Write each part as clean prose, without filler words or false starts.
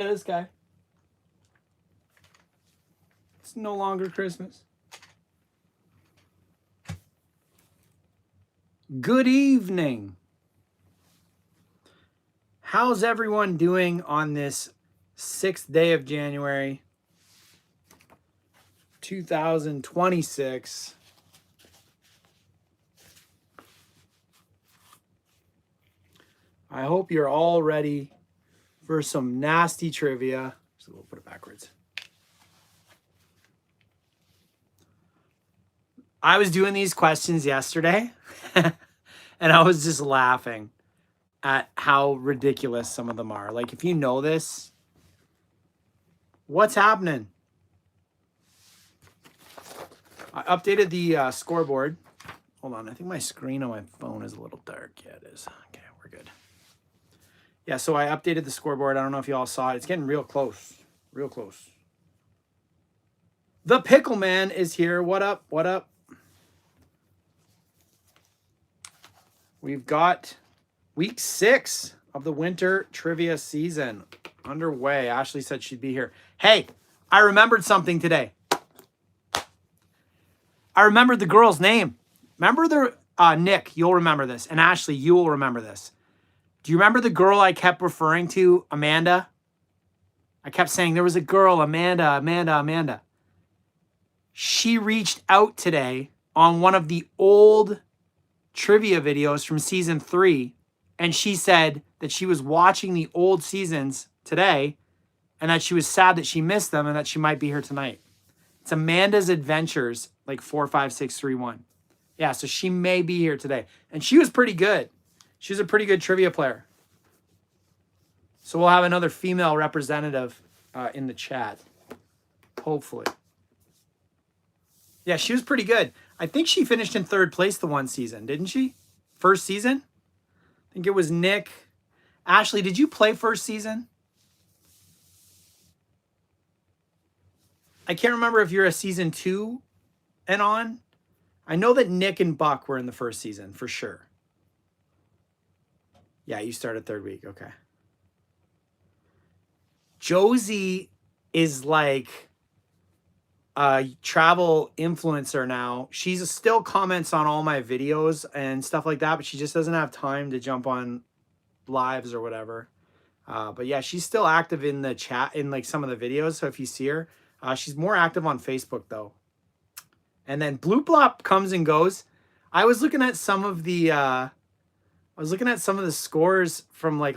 this guy. It's no longer Christmas. Good evening. How's everyone doing on this 6th day of January, 2026? I hope you're all ready for some nasty trivia. So we'll put it backwards. I was doing these questions yesterday, and I was just laughing at how ridiculous some of them are. Like, if you know this, what's happening? I updated the scoreboard. Hold on, I think my screen on my phone is a little dark. Yeah, it is. Okay, we're good. Yeah, so I updated the scoreboard. I don't know if you all saw it. It's getting real close. Real close. The Pickle Man is here. What up? What up? We've got week 6 of the winter trivia season underway. Ashley said she'd be here. Hey, I remembered something today. I remembered the girl's name. Remember the Nick, you'll remember this. And Ashley, you will remember this. Do you remember the girl I kept referring to, Amanda? I kept saying there was a girl, Amanda. She reached out today on one of the old trivia videos from season 3, and she said that she was watching the old seasons today and that she was sad that she missed them and that she might be here tonight. It's Amanda's Adventures, like 45631. Yeah, so she may be here today. And she was pretty good. She was a pretty good trivia player. So we'll have another female representative in the chat, hopefully. Yeah, she was pretty good. I think she finished in 3rd place the one season, didn't she? First season? I think it was Nick. Ashley, did you play first season? I can't remember if you're a season 2 and on. I know that Nick and Buck were in the first season, for sure. Yeah, you started 3rd week. Okay. Josie is like a travel influencer now. She's still comments on all my videos and stuff like that, but she just doesn't have time to jump on lives or whatever. But yeah, she's still active in the chat in like some of the videos. So if you see her, she's more active on Facebook though. And then Bloop Blop comes and goes. I was looking at some of the scores from like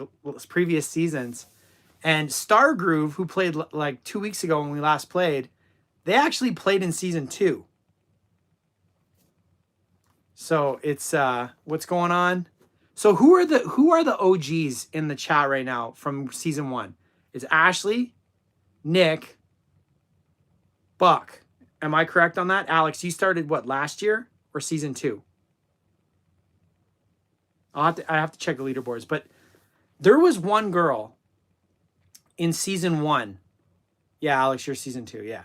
previous seasons, and Star Groove, who played like 2 weeks ago when we last played, they actually played in season 2. So it's what's going on? So who are the OGs in the chat right now from season 1? It's Ashley, Nick, Buck. Am I correct on that? Alex, you started what, last year or season 2? I have to check the leaderboards, but there was one girl in season 1. Yeah, Alex, you're season 2. Yeah.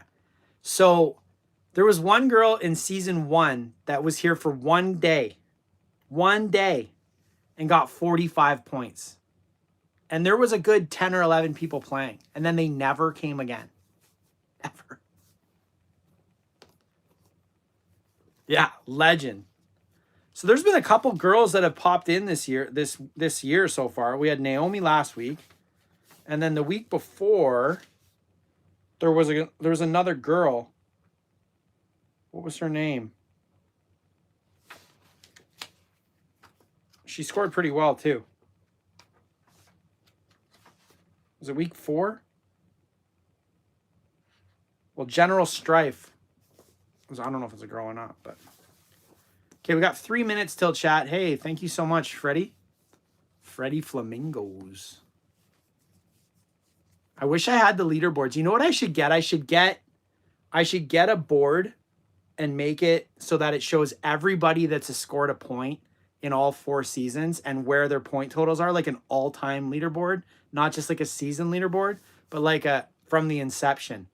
So there was one girl in season 1 that was here for one day, and got 45 points. And there was a good 10 or 11 people playing, and then they never came again. Ever. Yeah, legend. So there's been a couple girls that have popped in this year so far. We had Naomi last week, and then the week before there was another girl. What was her name? She scored pretty well too. Was it week 4? Well, General Strife. I don't know if it's a girl or not, but okay, we got 3 minutes till chat. Hey, thank you so much, Freddie. Freddie Flamingos. I wish I had the leaderboards. You know what I should get? I should get a board and make it so that it shows everybody that's scored a point in all 4 seasons and where their point totals are, like an all-time leaderboard, not just like a season leaderboard, but like a from the inception.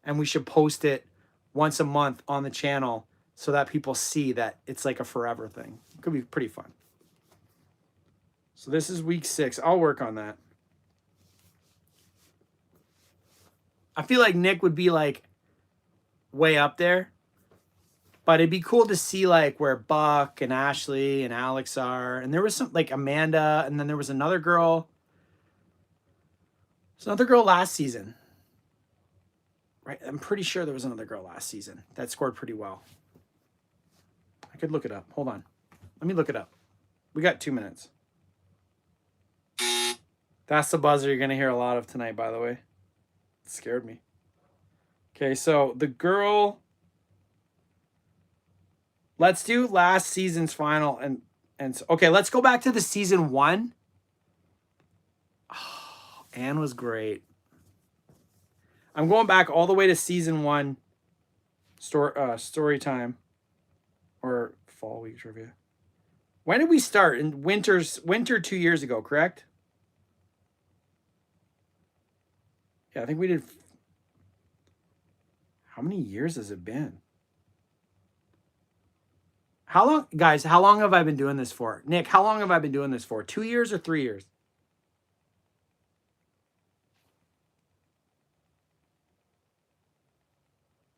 And we should post it once a month on the channel so that people see that it's like a forever thing. It could be pretty fun. So this is week 6. I'll work on that. I feel like Nick would be like way up there. But it'd be cool to see like where Buck and Ashley and Alex are. And there was some like Amanda, and then there was another girl. There's another girl last season. Right? I'm pretty sure there was another girl last season that scored pretty well. I could look it up. Hold on. Let me look it up. We got 2 minutes. That's the buzzer you're going to hear a lot of tonight, by the way. It scared me. Okay, so the girl... Let's do last season's final. And okay, let's go back to the season 1. Oh, Anne was great. I'm going back all the way to season 1 story time or fall week trivia. When did we start? In winter 2 years ago, correct? Yeah, I think we did. How many years has it been? How long, guys, how long have I been doing this for? Nick, how long have I been doing this for? 2 years or 3 years?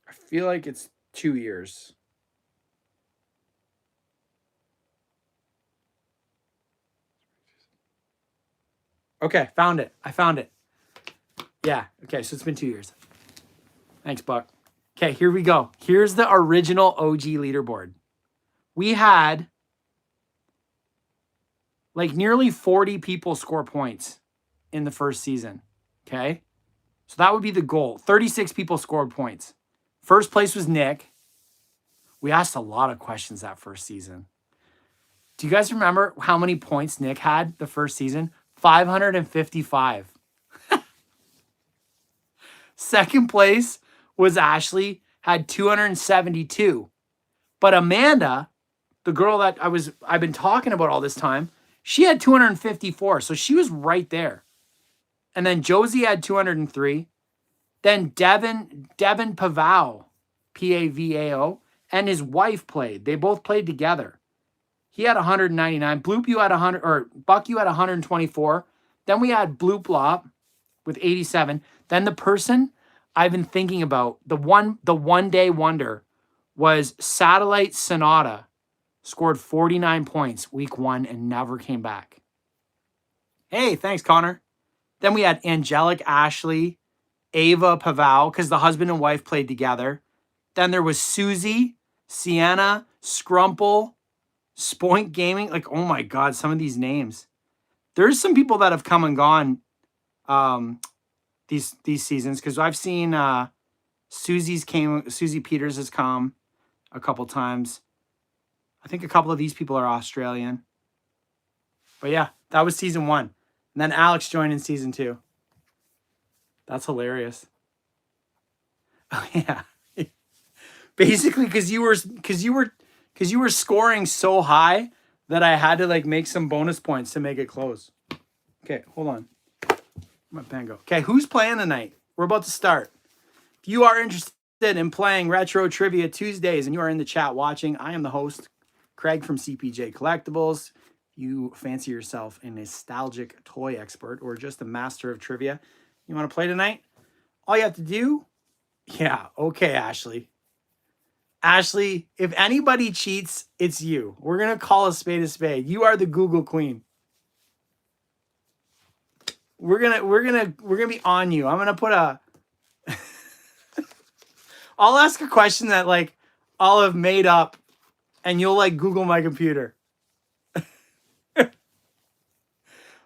I feel like it's 2 years. Okay, found it. I found it. Yeah, okay, so it's been 2 years. Thanks, Buck. Okay, here we go. Here's the original OG leaderboard. We had like nearly 40 people score points in the first season, okay? So that would be the goal. 36 people scored points. First place was Nick. We asked a lot of questions that first season. Do you guys remember how many points Nick had the first season? 555. Second place was Ashley, had 272. But Amanda, the girl that I've been talking about all this time, she had 254. So she was right there. And then Josie had 203. Then Devin Pavao, Pavao, and his wife played. They both played together. He had 199. Bloop, you had 100, or Buck, you had 124. Then we had Bloop Lop with 87. Then the person I've been thinking about, the one day wonder, was Satellite Sonata. Scored 49 points week 1 and never came back. Hey, thanks, Connor. Then we had Angelic Ashley, Ava Pavao, because the husband and wife played together. Then there was Susie, Sienna, Scrumple, Spoink Gaming. Like, oh my God, some of these names. There's some people that have come and gone these seasons, because I've seen Susie Peters has come a couple times. I think a couple of these people are Australian. But yeah, that was season 1. And then Alex joined in season 2. That's hilarious. Oh yeah. Basically, because you were scoring so high that I had to like make some bonus points to make it close. Okay, hold on. Where'd my pen go? Okay, who's playing tonight? We're about to start. If you are interested in playing Retro Trivia Tuesdays and you are in the chat watching, I am the host, Craig from CPJ Collectibles. You fancy yourself a nostalgic toy expert or just a master of trivia. You want to play tonight? All you have to do, yeah, okay, Ashley. Ashley, if anybody cheats, it's you. We're going to call a spade a spade. You are the Google queen. We're going to be on you. I'm going to put a I'll ask a question that like I'll have made up and you'll like Google my computer.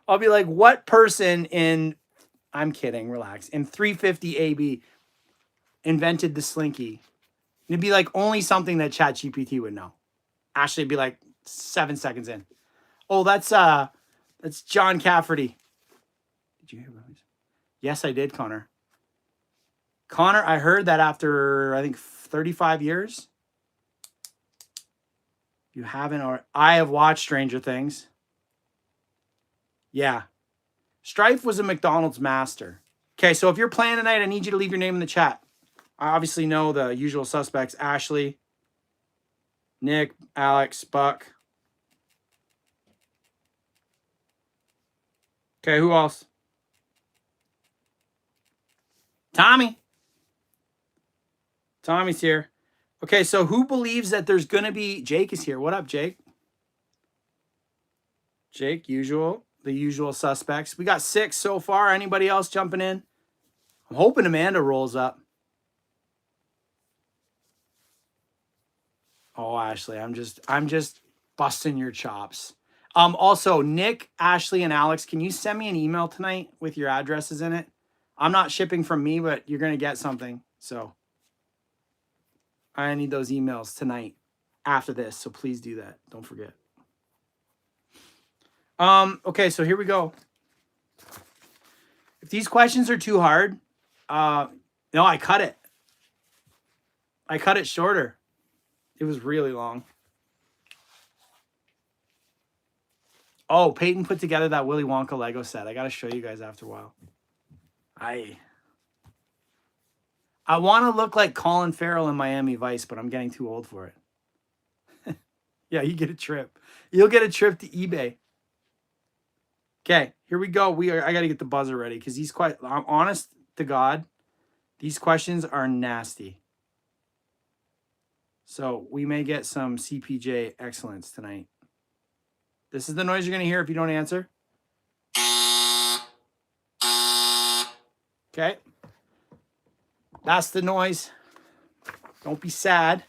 I'll be like, what person in, I'm kidding, relax, in 350 AB invented the Slinky? And it'd be like only something that ChatGPT would know. Ashley would be like 7 seconds in. Oh, that's John Cafferty. Did you hear about this? Yes, I did, Connor. Connor, I heard that after, I think, 35 years. You haven't, or I have watched Stranger Things. Yeah. Strife was a McDonald's master. Okay, so if you're playing tonight, I need you to leave your name in the chat. I obviously know the usual suspects. Ashley, Nick, Alex, Buck. Okay, who else? Tommy. Tommy's here. Okay, so who believes that there's going to be... Jake is here. What up, Jake? Jake, the usual suspects. We got 6 so far. Anybody else jumping in? I'm hoping Amanda rolls up. Oh, Ashley, I'm just busting your chops. Also, Nick, Ashley, and Alex, can you send me an email tonight with your addresses in it? I'm not shipping from me, but you're going to get something. So I need those emails tonight after this. So please do that. Don't forget. Okay, so here we go. If these questions are too hard, no, I cut it. I cut it shorter. It was really long. Oh, Peyton put together that Willy Wonka Lego set. I got to show you guys after a while. I want to look like Colin Farrell in Miami Vice, but I'm getting too old for it. Yeah, you get a trip. You'll get a trip to eBay. Okay, here we go. I got to get the buzzer ready because I'm honest to God, these questions are nasty. So we may get some CPJ excellence tonight. This is the noise you're going to hear if you don't answer. Okay. That's the noise. Don't be sad.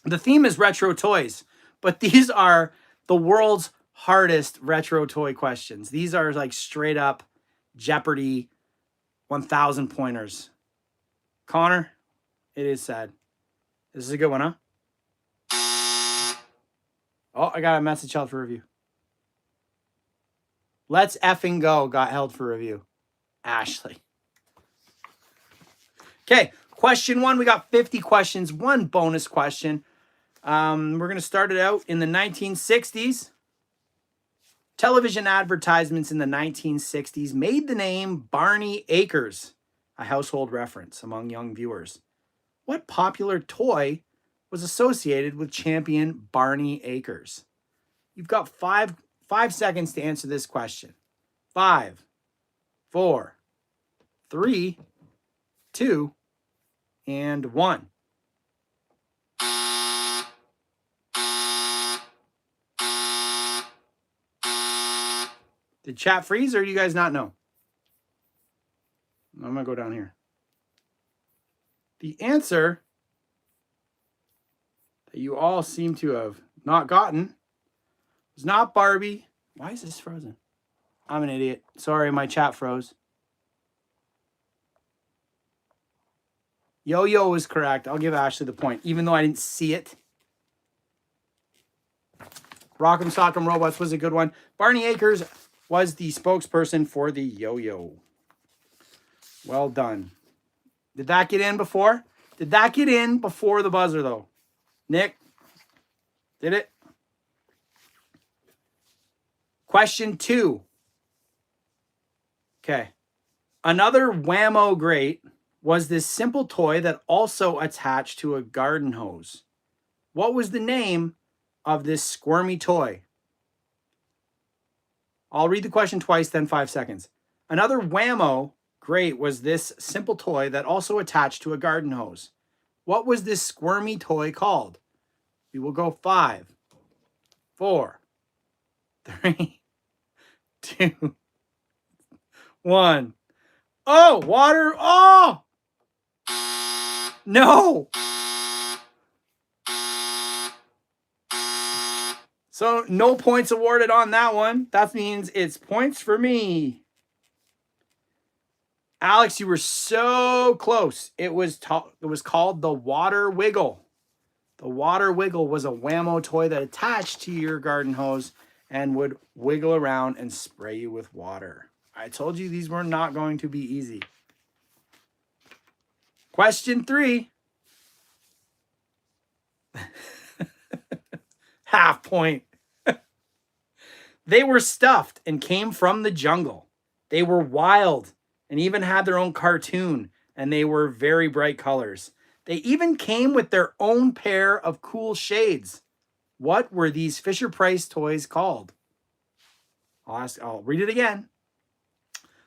The theme is retro toys, but these are the world's hardest retro toy questions. These are like straight up Jeopardy 1,000 pointers. Connor, it is sad. This is a good one, huh? Oh, I got a message held for review. Let's effing go got held for review. Ashley. Okay, question 1. We got 50 questions. 1 bonus question. We're going to start it out in the 1960s. Television advertisements in the 1960s made the name Barney Acres a household reference among young viewers. What popular toy was associated with champion Barney Acres? You've got 5 seconds to answer this question. 5, 4, 3, 2, and 1. Did chat freeze or do you guys not know? I'm going to go down here. The answer that you all seem to have not gotten was not Barbie. Why is this frozen? I'm an idiot. Sorry, my chat froze. Yo-Yo is correct. I'll give Ashley the point, even though I didn't see it. Rock'em Sock'em Robots was a good one. Barney Acres was the spokesperson for the Yo-Yo. Well done. Did that get in before? Did that get in before the buzzer, though? Nick? Did it? Question 2. Okay. Another whammo great was this simple toy that also attached to a garden hose. What was the name of this squirmy toy? I'll read the question twice, then 5 seconds. Another whammo great was this simple toy that also attached to a garden hose. What was this squirmy toy called? We will go 5, 4, 3, 2, 1. Oh, water. Oh! No! So no points awarded on that one. That means it's points for me. Alex, you were so close. It was called the Water Wiggle. The Water Wiggle was a whammo toy that attached to your garden hose and would wiggle around and spray you with water. I told you these were not going to be easy. Question 3. Half point. They were stuffed and came from the jungle. They were wild and even had their own cartoon, and they were very bright colors. They even came with their own pair of cool shades. What were these Fisher-Price toys called? I'll read it again.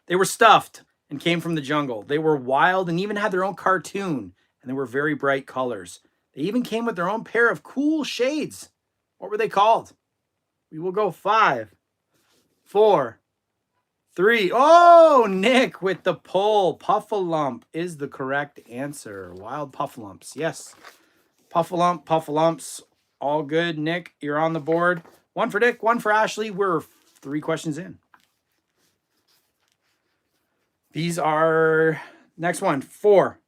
They were stuffed and came from the jungle. They were wild and even had their own cartoon, and they were very bright colors. They even came with their own pair of cool shades. What were they called? We will go 5, 4, 3. Oh, Nick with the pull. Puffalump is the correct answer. Wild Puffalumps. Yes. Puffalumps. All good. Nick, you're on the board. 1 for Nick, 1 for Ashley. We're 3 questions in. These are, next one, 4.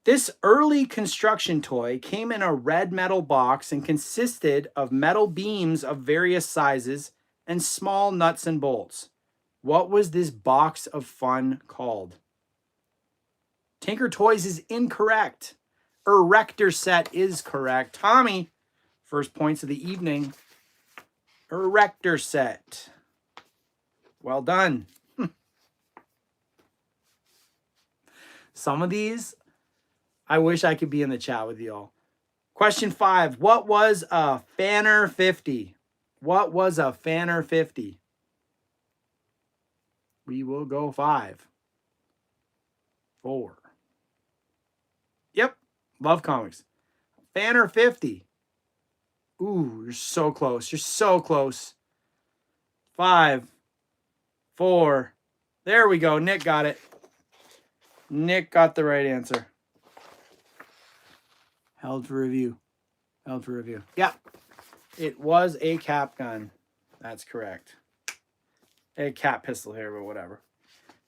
This early construction toy came in a red metal box and consisted of metal beams of various sizes and small nuts and bolts. What was this box of fun called? Tinker Toys is incorrect. Erector set is correct. Tommy, first points of the evening. Erector set. Well done. Some of these, I wish I could be in the chat with y'all. Question 5. What was a Fanner 50? What was a Fanner 50? We will go 5, 4. Yep. Love comics. Fanner 50. Ooh, you're so close. You're so close. 5, 4. There we go. Nick got it. Nick got the right answer. Held for review. Held for review. Yeah. It was a cap gun. That's correct. A cap pistol here, but whatever.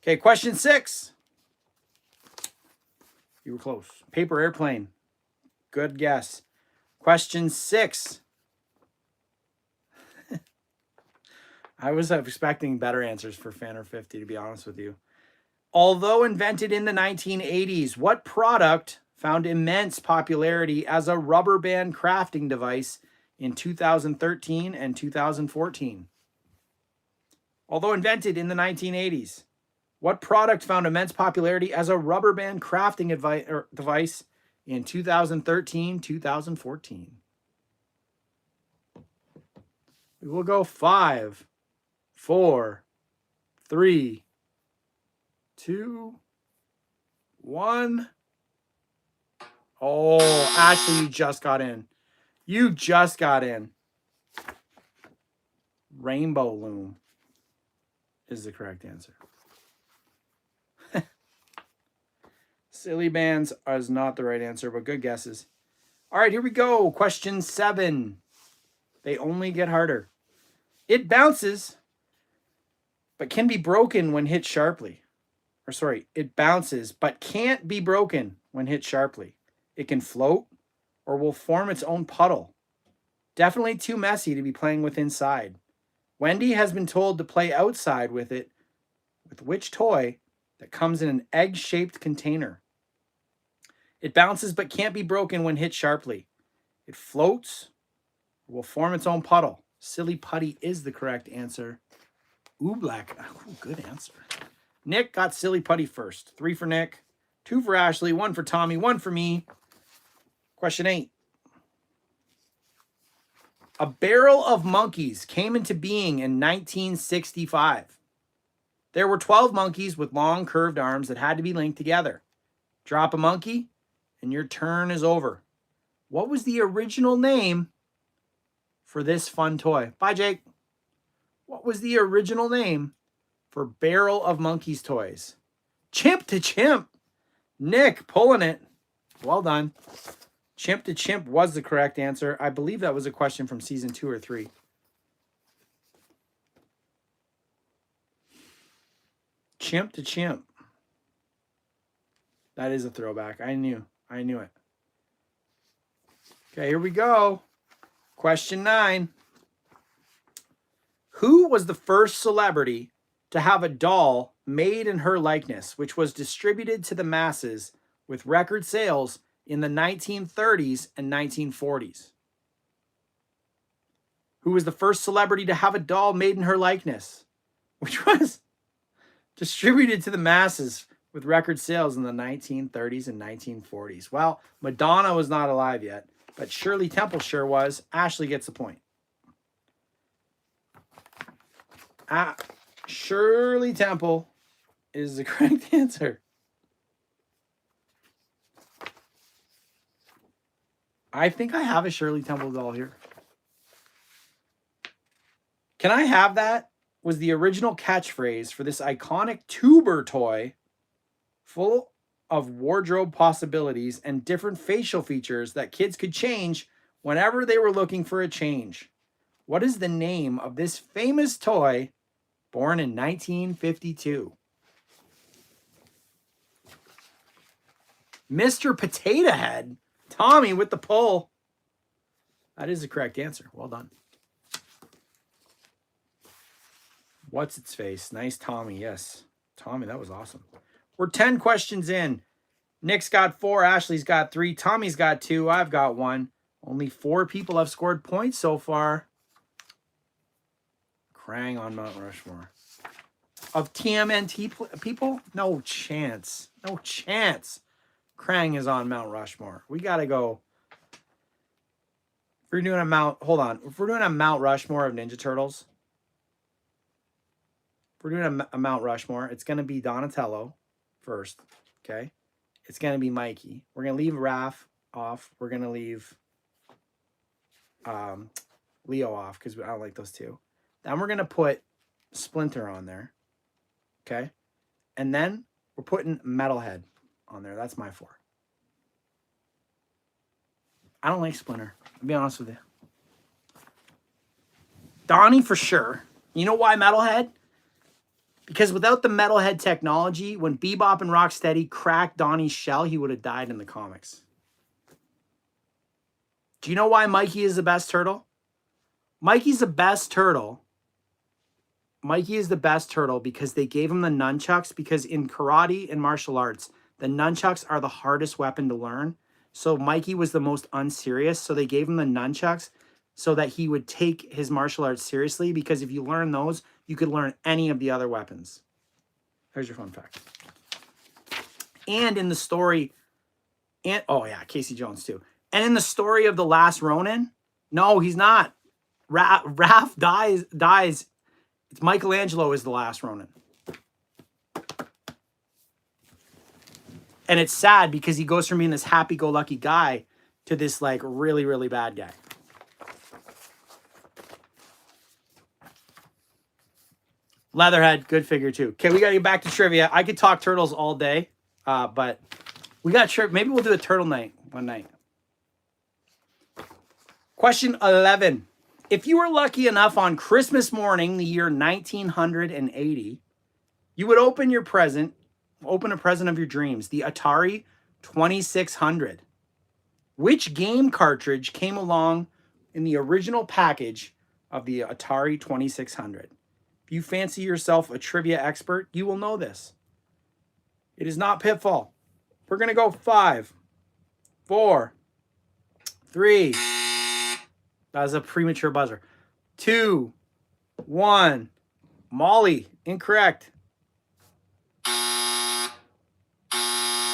Okay, question 6. You were close. Paper airplane. Good guess. Question 6. I was expecting better answers for Fanner 50, to be honest with you. Although invented in the 1980s, what product found immense popularity as a rubber band crafting device in 2013 and 2014? Although invented in the 1980s, what product found immense popularity as a rubber band crafting device in 2013, 2014? We will go 5, 4, 3, 2, 1. Oh, Ashley, you just got in. You just got in. Rainbow loom is the correct answer. Silly bands is not the right answer, but good guesses. All right, here we go. Question 7. They only get harder. It bounces, but can be broken when hit sharply. Or sorry, it bounces, but can't be broken when hit sharply. It can float or will form its own puddle. Definitely too messy to be playing with inside. Wendy has been told to play outside with it. With which toy that comes in an egg-shaped container? It bounces but can't be broken when hit sharply. It floats or will form its own puddle. Silly putty is the correct answer. Ooh, black. Ooh, good answer. Nick got silly putty first. 3 for Nick, 2 for Ashley, 1 for Tommy, 1 for me. Question 8. A barrel of monkeys came into being in 1965. There were 12 monkeys with long curved arms that had to be linked together. Drop a monkey and your turn is over. What was the original name for this fun toy? Bye, Jake. What was the original name for Barrel of Monkeys toys? Chimp to Chimp. Nick pulling it. Well done. Chimp to Chimp was the correct answer. I believe that was a question from season 2 or 3. Chimp to Chimp. That is a throwback. I knew it. Okay, here we go. Question 9. Who was the first celebrity to have a doll made in her likeness, which was distributed to the masses with record sales in the 1930s and 1940s? Who was the first celebrity to have a doll made in her likeness, which was distributed to the masses with record sales in the 1930s and 1940s? Well, Madonna was not alive yet, but Shirley Temple sure was. Ashley gets the point. Shirley Temple is the correct answer. I think I have a Shirley Temple doll here. Can I have that? Was the original catchphrase for this iconic tuber toy full of wardrobe possibilities and different facial features that kids could change whenever they were looking for a change. What is the name of this famous toy born in 1952? Mr. Potato Head. Tommy with the pull. That is the correct answer. Well done. What's its face? Nice, Tommy. Yes. Tommy, that was awesome. We're 10 questions in. Nick's got 4. Ashley's got 3. Tommy's got 2. I've got 1. Only 4 people have scored points so far. Krang on Mount Rushmore. Of TMNT people? No chance. No chance. Krang is on Mount Rushmore. We got to go. If we're doing a Mount... Hold on. If we're doing a Mount Rushmore of Ninja Turtles... If we're doing a Mount Rushmore, it's going to be Donatello first. Okay? It's going to be Mikey. We're going to leave Raph off. We're going to leave Leo off because I don't like those two. Then we're going to put Splinter on there. Okay? And then we're putting Metalhead on there. That's my 4. I don't like Splinter. I'll be honest with you. Donnie for sure. You know why Metalhead? Because without the Metalhead technology, when Bebop and Rocksteady cracked Donnie's shell, he would have died in the comics. Do you know why Mikey is the best turtle? Mikey's the best turtle. Mikey is the best turtle because they gave him the nunchucks, because in karate and martial arts, the nunchucks are the hardest weapon to learn. So Mikey was the most unserious. So they gave him the nunchucks so that he would take his martial arts seriously, because if you learn those, you could learn any of the other weapons. Here's your fun fact. And in the story, and oh yeah, Casey Jones too. And in the story of The Last Ronin, no, he's not. Raph dies. It's Michelangelo is the last Ronin. And it's sad because he goes from being this happy-go-lucky guy to this like really, really bad guy. Leatherhead, good figure too. Okay, we got to get back to trivia. I could talk turtles all day, but we got trivia. Maybe we'll do a turtle night one night. Question 11. If you were lucky enough on Christmas morning, the year 1980, you would open a present of your dreams, the Atari 2600. Which game cartridge came along in the original package of the Atari 2600? If you fancy yourself a trivia expert, you will know this. It is not Pitfall. We're going to go 5, 4, 3. That was a premature buzzer. 2, 1. Molly, incorrect. The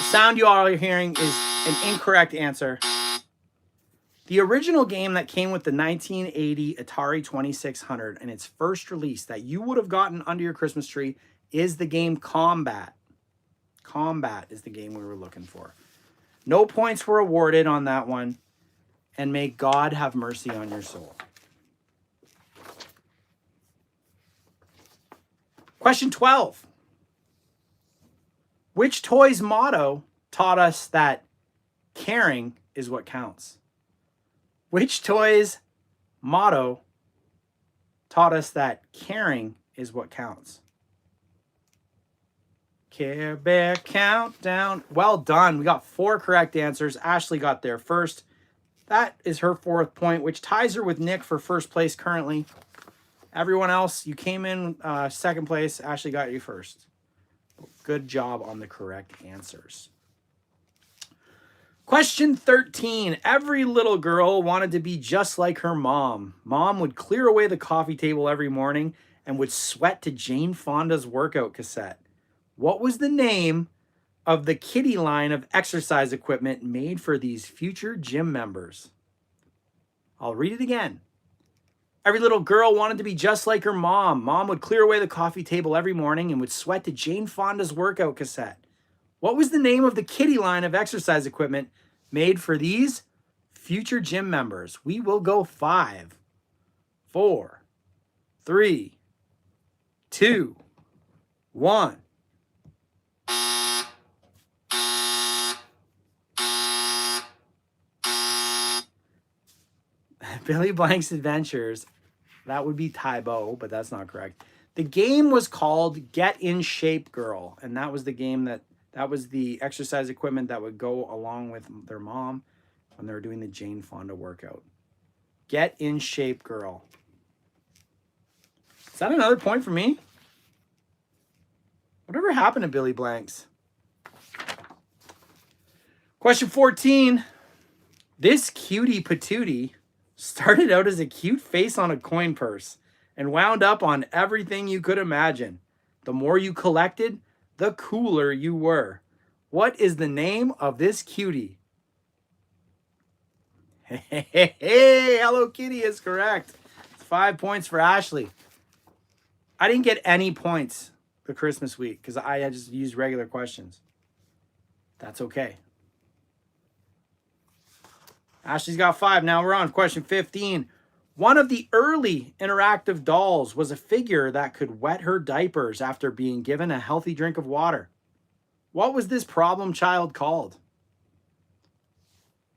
sound you all are hearing is an incorrect answer. The original game that came with the 1980 Atari 2600 and its first release that you would have gotten under your Christmas tree is the game Combat. Combat is the game we were looking for. No points were awarded on that one. And may God have mercy on your soul. Question 12. Which toy's motto taught us that caring is what counts? Which toy's motto taught us that caring is what counts? Care Bear Countdown. Well done. We got 4 correct answers. Ashley got there first. That is her 4th point, which ties her with Nick for first place currently. Everyone else, you came in second place. Ashley got you first. Good job on the correct answers. Question 13. Every little girl wanted to be just like her mom. Mom would clear away the coffee table every morning and would sweat to Jane Fonda's workout cassette. What was the name of the kiddie line of exercise equipment made for these future gym members? I'll read it again. Every little girl wanted to be just like her mom. Mom would clear away the coffee table every morning and would sweat to Jane Fonda's workout cassette. What was the name of the kiddie line of exercise equipment made for these future gym members. We will go 5, 4, 3, 2, 1. Billy Blank's Adventures. That would be Tybo, but that's not correct. The game was called Get in Shape Girl, and that was the game that was the exercise equipment that would go along with their mom when they were doing the Jane Fonda workout. Get in Shape Girl. Is that another point for me? Whatever happened to Billy Blanks? Question 14. This cutie patootie started out as a cute face on a coin purse and wound up on everything you could imagine. The more you collected, the cooler you were. What is the name of this cutie? Hey, Hello Kitty is correct. It's 5 points for Ashley. I didn't get any points the Christmas week because I just used regular questions. That's okay. Ashley's got 5. Now we're on question 15. One of the early interactive dolls was a figure that could wet her diapers after being given a healthy drink of water. What was this problem child called?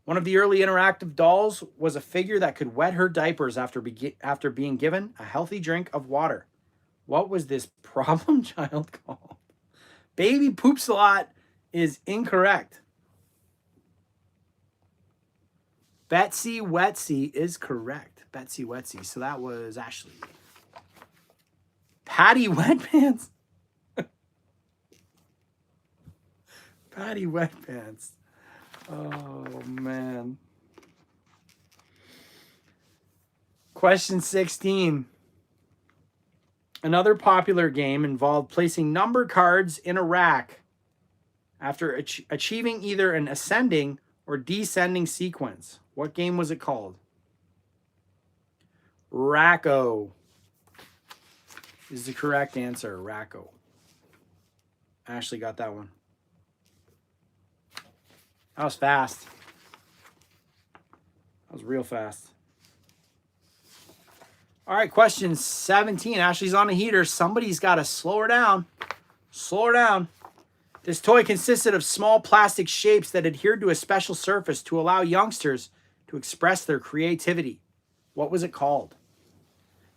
One of the early interactive dolls was a figure that could wet her diapers after being given a healthy drink of water. What was this problem child called? Baby Poops a Lot is incorrect. Betsy Wetsy is correct. Betsy Wetsy. So that was Ashley. Patty Wetpants. Patty Wetpants. Oh, man. Question 16. Another popular game involved placing number cards in a rack after achieving either an ascending or descending sequence. What game was it called? Racco is the correct answer. Racco. Ashley got that one. That was fast. That was real fast. All right, question 17. Ashley's on a heater. Somebody's got to slow her down. Slow her down. This toy consisted of small plastic shapes that adhered to a special surface to allow youngsters to express their creativity. What was it called?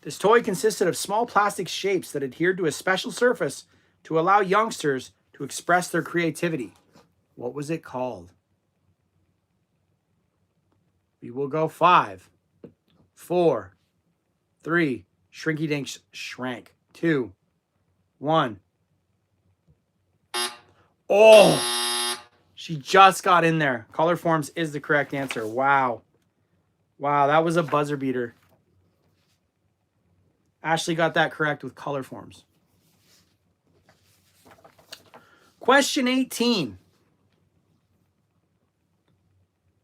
This toy consisted of small plastic shapes that adhered to a special surface to allow youngsters to express their creativity. What was it called? We will go 5, 4, 3, Shrinky Dink Shrank, 2, 1. Oh, she just got in there. Color Forms is the correct answer. Wow. Wow, that was a buzzer beater. Ashley got that correct with Color Forms. Question 18.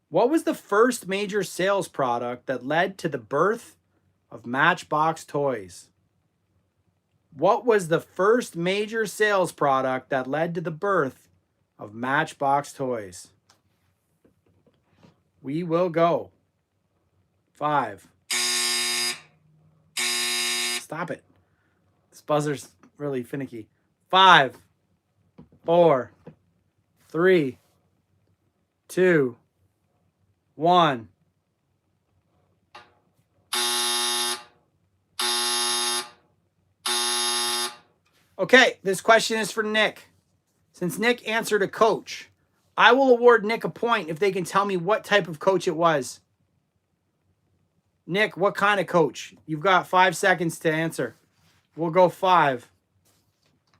What was the first major sales product that led to the birth of Matchbox toys? What was the first major sales product that led to the birth of Matchbox toys? We will go 5. Stop it. This buzzer's really finicky. 5, 4, 3, 2, 1. Okay, this question is for Nick. Since Nick answered a coach, I will award Nick a point if they can tell me what type of coach it was. Nick, what kind of coach? You've got 5 seconds to answer. We'll go 5,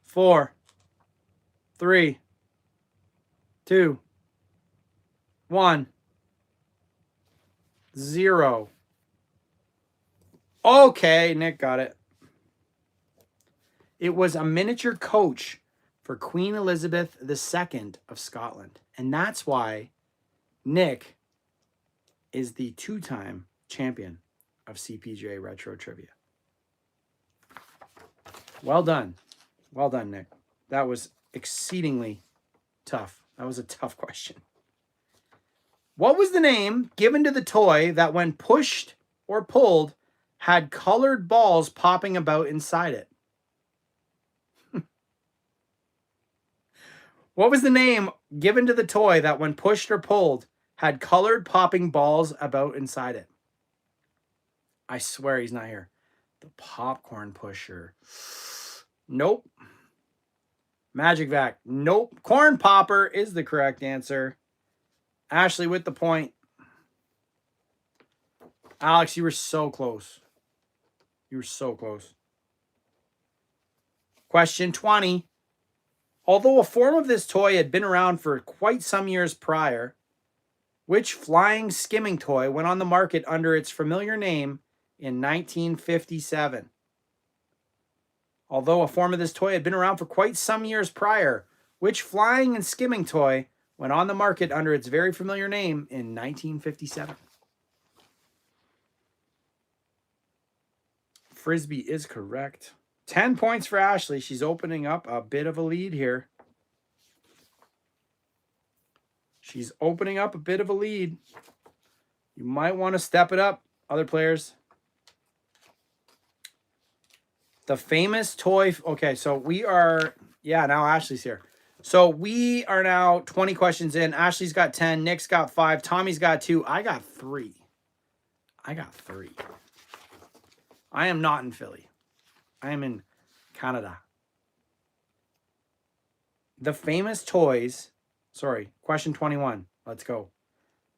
4, 3, 2, 1, 0. Okay, Nick got it. It was a miniature coach for Queen Elizabeth II of Scotland. And that's why Nick is the 2-time champion of CPJ Retro Trivia. Well done. Well done, Nick. That was exceedingly tough. That was a tough question. What was the name given to the toy that when pushed or pulled had colored balls popping about inside it? What was the name given to the toy that when pushed or pulled had colored popping balls about inside it? I swear he's not here. The popcorn pusher. Nope. Magic Vac. Nope. Corn popper is the correct answer. Ashley with the point. Alex, you were so close. You were so close. Question 20. Although a form of this toy had been around for quite some years prior, which flying skimming toy went on the market under its familiar name in 1957? Although a form of this toy had been around for quite some years prior, which flying and skimming toy went on the market under its very familiar name in 1957? Frisbee is correct. 10 points for Ashley. She's opening up a bit of a lead here. She's opening up a bit of a lead. You might want to step it up, other players. The famous toy. Okay, so we are, now Ashley's here. So we are now 20 questions in. Ashley's got 10. Nick's got 5. Tommy's got 2. I got 3. I am not in Philly. I am in Canada. The famous toys. Sorry, question 21. Let's go.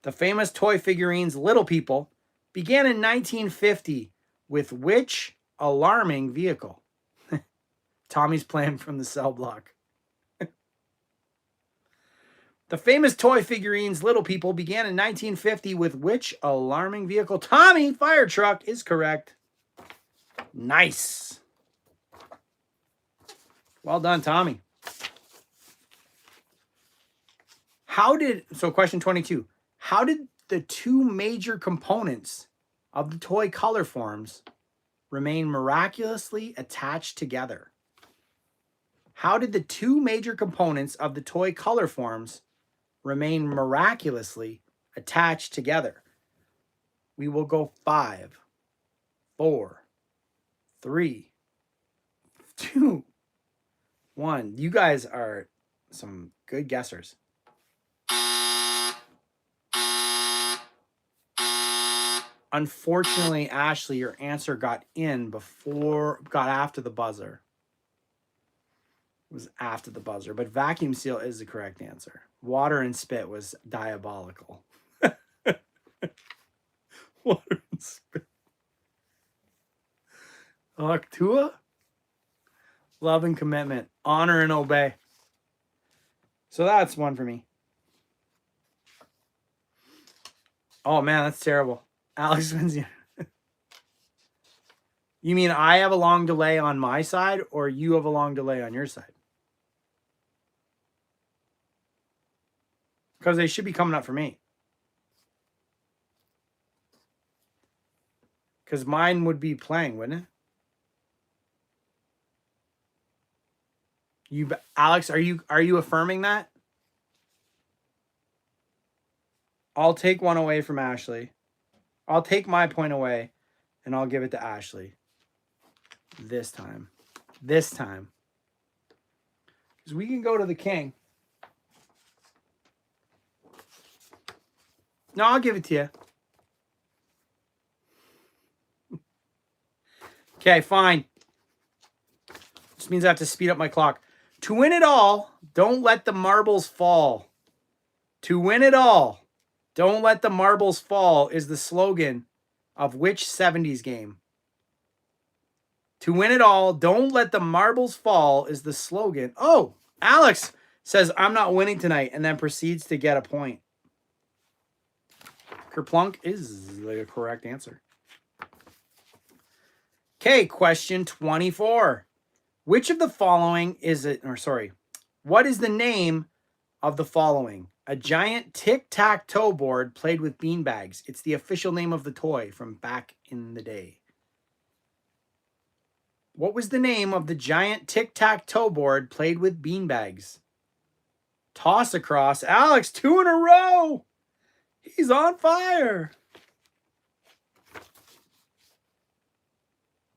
The famous toy figurines Little People began in 1950 with which alarming vehicle? Tommy's playing from the cell block. The famous toy figurines Little People began in 1950 with which alarming vehicle? Tommy, fire truck is correct. Nice. Well done, Tommy. Question 22. How did the two major components of the toy color forms remain miraculously attached together? How did the two major components of the toy color forms remain miraculously attached together? We will go 5, 4, 3, 2, 1. You guys are some good guessers. Unfortunately, Ashley, your answer got after the buzzer. It was after the buzzer, but vacuum seal is the correct answer. Water and spit was diabolical. Water and spit. Octua? Love and commitment. Honor and obey. So that's one for me. Oh, man, that's terrible. Alex wins. You mean I have a long delay on my side, or you have a long delay on your side? Because they should be coming up for me. Because mine would be playing, wouldn't it? Alex, are you affirming that? I'll take one away from Ashley. I'll take my point away, and I'll give it to Ashley. This time. Because we can go to the king. No, I'll give it to you. Okay, fine. This means I have to speed up my clock. To win it all, don't let the marbles fall. To win it all, don't let the marbles fall is the slogan of which 70s game? To win it all, don't let the marbles fall is the slogan. Oh, Alex says, I'm not winning tonight, and then proceeds to get a point. Kerplunk is the correct answer. Okay, question 24. Which of the following is it, what is the name of the following? A giant tic-tac-toe board played with beanbags. It's the official name of the toy from back in the day. What was the name of the giant tic-tac-toe board played with beanbags? Toss across. Alex, 2 in a row. He's on fire.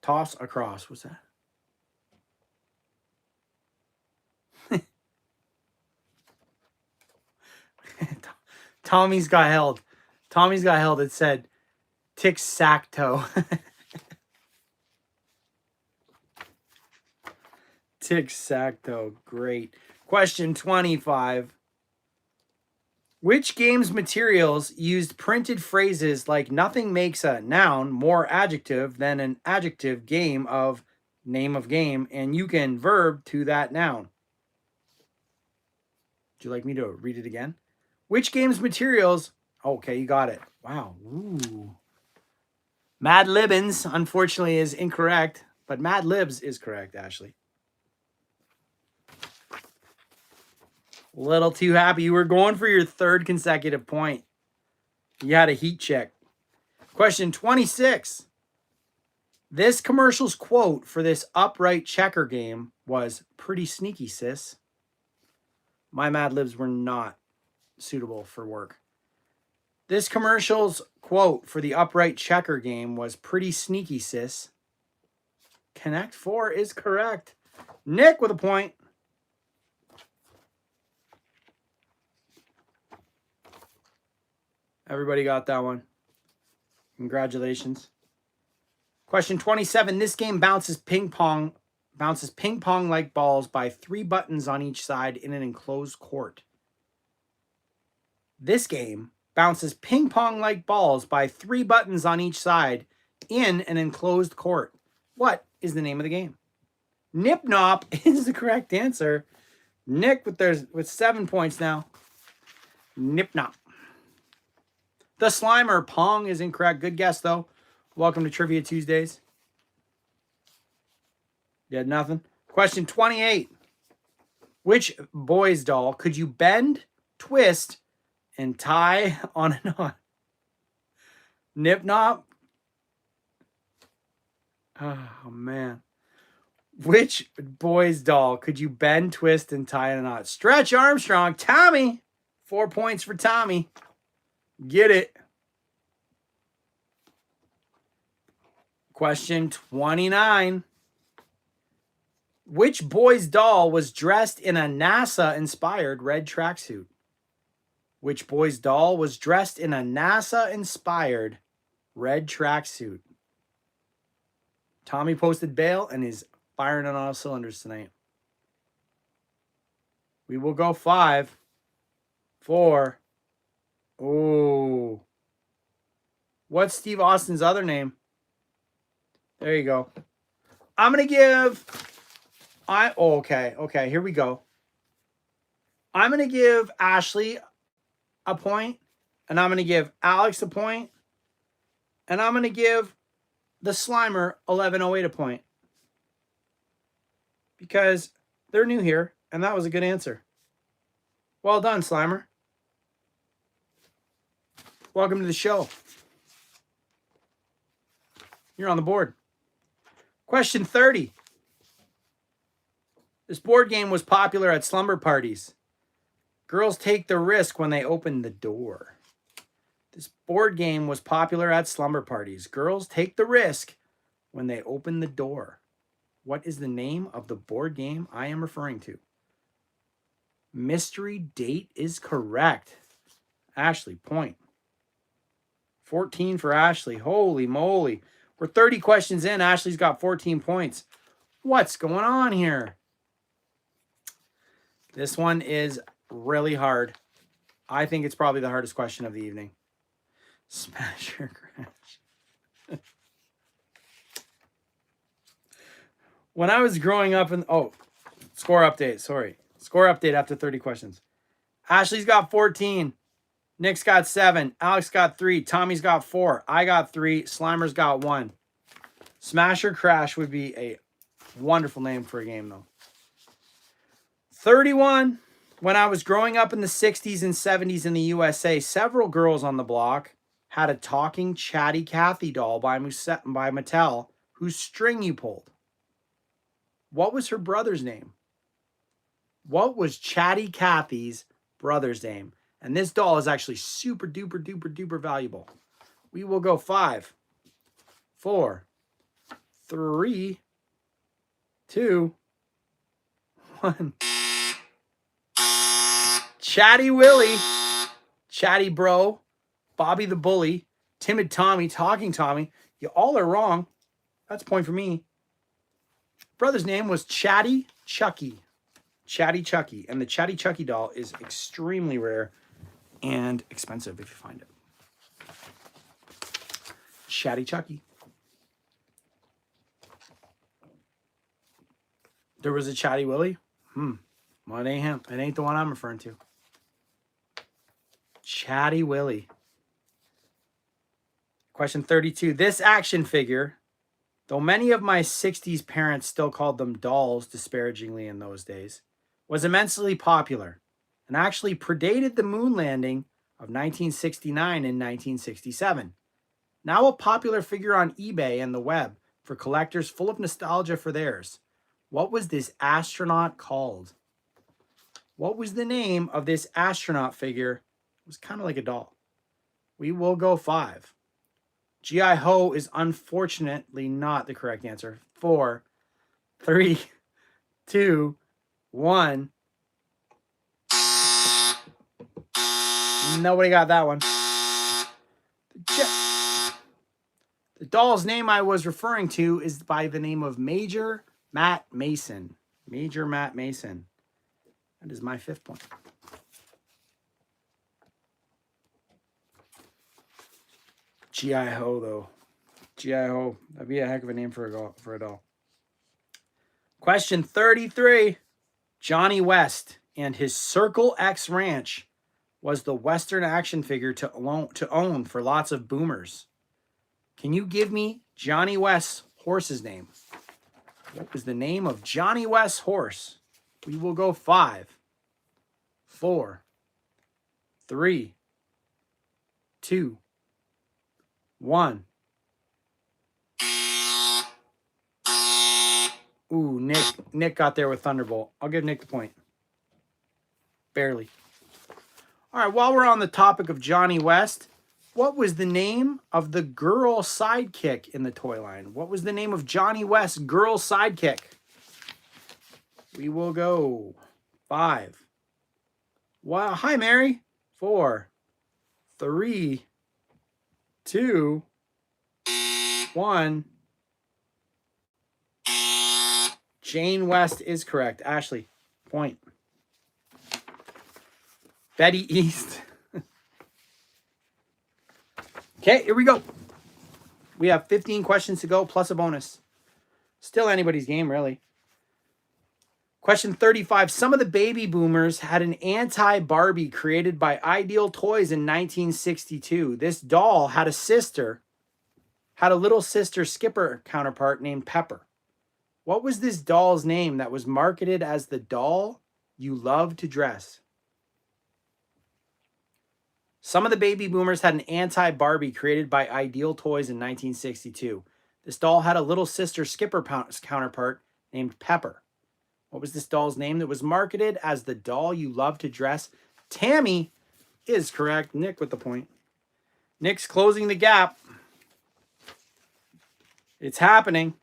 Toss across. What's that? Tommy's got held. Tommy's got held. It said tic-sac-toe. Tic-sac-toe. Great. Question 25. Which game's materials used printed phrases like nothing makes a noun more adjective than an adjective game of name of game and you can verb to that noun? Would you like me to read it again? Which game's materials? Okay, you got it. Wow. Ooh. Mad Libbins, unfortunately, is incorrect, but Mad Libs is correct, Ashley. Little too happy. You were going for your third consecutive point. You had a heat check. Question 26. This commercial's quote for this upright checker game was pretty sneaky, sis. My Mad Libs were not suitable for work. This commercial's quote for the upright checker game was pretty sneaky, sis. Connect 4 is correct. Nick with a point. Everybody got that one. Congratulations. Question 27. This game bounces ping pong like balls by 3 buttons on each side in an enclosed court. This game bounces ping pong like balls by 3 buttons on each side in an enclosed court. What is the name of the game? Nip Nop is the correct answer. Nick with 7 points now. Nip Nop. The Slimer Pong is incorrect. Good guess, though. Welcome to Trivia Tuesdays. You had nothing? Question 28. Which boy's doll could you bend, twist, and tie on and on? Nip Nop? Oh, man. Which boy's doll could you bend, twist, and tie in a knot? Stretch Armstrong. Tommy. 4 points for Tommy. Get it. Question 29. Which boy's doll was dressed in a NASA-inspired red tracksuit? Which boy's doll was dressed in a NASA-inspired red tracksuit? Tommy posted bail and is firing on all cylinders tonight. We will go 5, 4. Oh. What's Steve Austin's other name? There you go. I'm going to give... Okay, here we go. I'm going to give Ashley a point, and I'm going to give Alex a point, and I'm going to give the Slimer 1108 a point. Because they're new here, and that was a good answer. Well done, Slimer. Welcome to the show. You're on the board. Question 30. This board game was popular at slumber parties. Girls take the risk when they open the door. This board game was popular at slumber parties. Girls take the risk when they open the door. What is the name of the board game I am referring to? Mystery Date is correct. Ashley, point. 14 for Ashley. Holy moly. We're 30 questions in. Ashley's got 14 points. What's going on here? This one is really hard. I think it's probably the hardest question of the evening. Smash or crash? When I was growing up in... Oh, score update. Sorry. Score update after 30 questions. Ashley's got 14. Nick's got 7. Alex got 3. Tommy's got 4. I got 3. Slimer's got 1. Smash or Crash would be a wonderful name for a game, though. 31. When I was growing up in the 60s and 70s in the USA, several girls on the block had a talking Chatty Cathy doll by Mattel whose string you pulled. What was her brother's name? What was Chatty Cathy's brother's name? And this doll is actually super duper duper duper valuable. We will go 5, 4, 3, 2, 1. Chatty Willie, Chatty Bro, Bobby the Bully, Timid Tommy, Talking Tommy. You all are wrong. That's a point for me. Brother's name was Chatty Chucky. Chatty Chucky. And the Chatty Chucky doll is extremely rare and expensive if you find it. Chatty Chucky. There was a Chatty Willie? Well, it ain't him. It ain't the one I'm referring to. Chatty Willie. Question 32. This action figure, though many of my 60s parents still called them dolls disparagingly in those days, was immensely popular and actually predated the moon landing of 1969 and 1967. Now a popular figure on eBay and the web for collectors full of nostalgia for theirs. What was this astronaut called? What was the name of this astronaut figure? It was kind of like a doll. We will go 5. G.I. Ho is unfortunately not the correct answer. 4, 3, 2, 1. Nobody got that one. The doll's name I was referring to is by the name of Major Matt Mason. Major Matt Mason. That is my 5th point. G.I. Ho, though. G.I. Ho. That'd be a heck of a name for a doll. Question 33. Johnny West and his Circle X Ranch was the Western action figure to own for lots of boomers. Can you give me Johnny West's horse's name? What was the name of Johnny West's horse? We will go 5, 4, 3, 2, 1. Ooh, Nick got there with Thunderbolt. I'll give Nick the point. Barely. All right, while we're on the topic of Johnny West, what was the name of the girl sidekick in the toy line? What was the name of Johnny West's girl sidekick? We will go 5. Wow, hi, Mary. 4, 3, 2, 1. Jane West is correct. Ashley, point. Betty East. Okay, here we go. We have 15 questions to go plus a bonus. Still anybody's game, really. Question 35. Some of the baby boomers had an anti-Barbie created by Ideal Toys in 1962. This doll had a little sister Skipper counterpart named Pepper. What was this doll's name that was marketed as the doll you love to dress? Some of the baby boomers had an anti-Barbie created by Ideal Toys in 1962. This doll had a little sister Skipper counterpart named Pepper. What was this doll's name that was marketed as the doll you love to dress? Tammy is correct. Nick with the point. Nick's closing the gap. It's happening.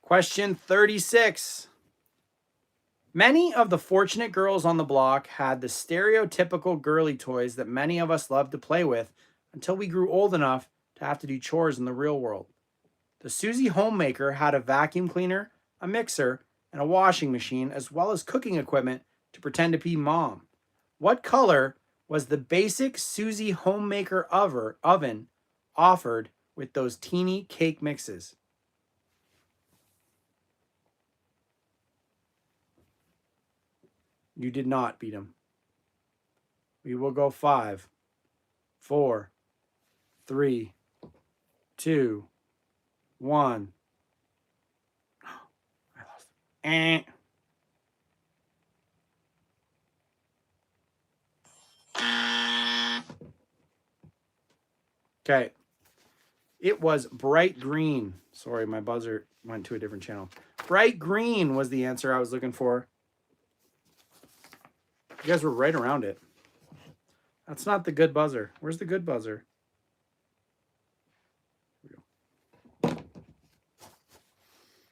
Question 36. Many of the fortunate girls on the block had the stereotypical girly toys that many of us loved to play with until we grew old enough to have to do chores in the real world. The Susie Homemaker had a vacuum cleaner, a mixer, and a washing machine, as well as cooking equipment to pretend to be mom. What color was the basic Susie Homemaker oven offered with those teeny cake mixes? You did not beat him. We will go 5, 4, 3, 2, 1. I lost. Okay. It was bright green. Sorry, my buzzer went to a different channel. Bright green was the answer I was looking for. You guys were right around it. That's not the good buzzer. Where's the good buzzer?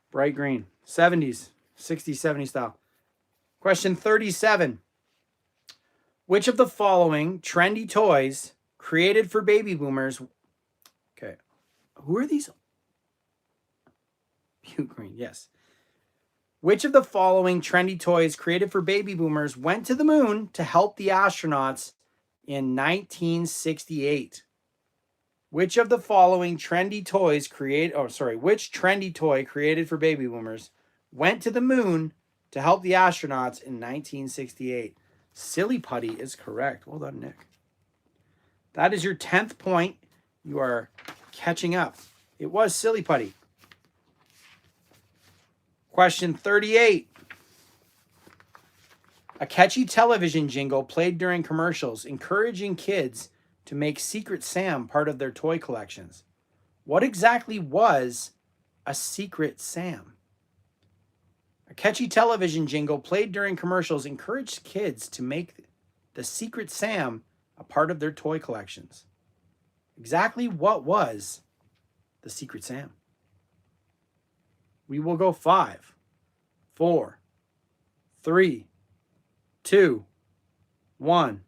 Bright green. 70s. 60s, 70s style. Question 37. Which of the following trendy toys created for baby boomers... Okay. Who are these? Puke green, yes. Which of the following trendy toys created for baby boomers went to the moon to help the astronauts in 1968? Which of the following trendy toys which trendy toy created for baby boomers went to the moon to help the astronauts in 1968? Silly putty is correct. Well done, Nick. That is your 10th point. You are catching up. It was silly putty. Question 38. A catchy television jingle played during commercials encouraging kids to make Secret Sam part of their toy collections. What exactly was a Secret Sam? A catchy television jingle played during commercials encouraged kids to make the Secret Sam a part of their toy collections. Exactly what was the Secret Sam? We will go 5, 4, 3, 2, 1.